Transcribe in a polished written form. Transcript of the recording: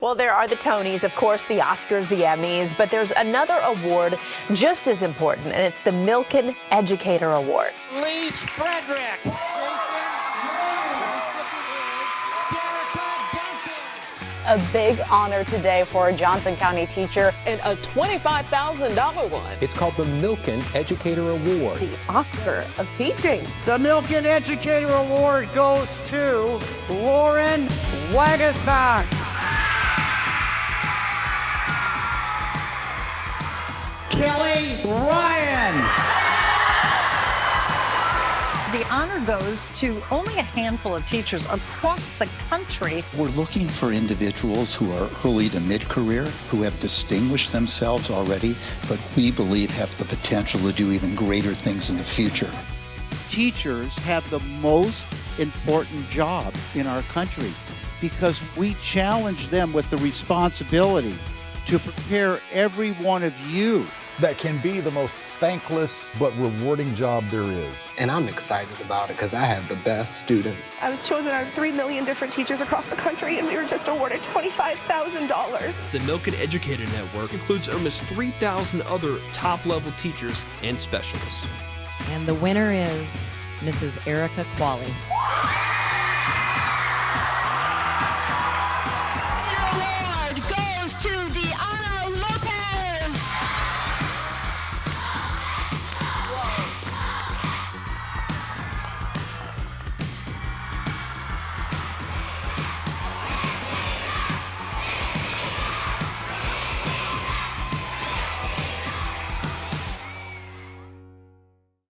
Well, there are the Tonys, of course, the Oscars, the Emmys, but there's another award just as important, and it's the Milken Educator Award. Lee Frederick. A big honor today for a Johnson County teacher. And a $25,000 one. It's called the Milken Educator Award. The Oscar of teaching. The Milken Educator Award goes to Lauren Wagasbach. Kelly Ryan. The honor goes to only a handful of teachers across the country. We're looking for individuals who are early to mid-career, who have distinguished themselves already, but we believe have the potential to do even greater things in the future. Teachers have the most important job in our country because we challenge them with the responsibility to prepare every one of you. That can be the most thankless but rewarding job there is. And I'm excited about it because I have the best students. I was chosen out of 3 million different teachers across the country, and we were just awarded $25,000. The Milken Educator Network includes almost 3,000 other top-level teachers and specialists. And the winner is Mrs. Erica Qualley.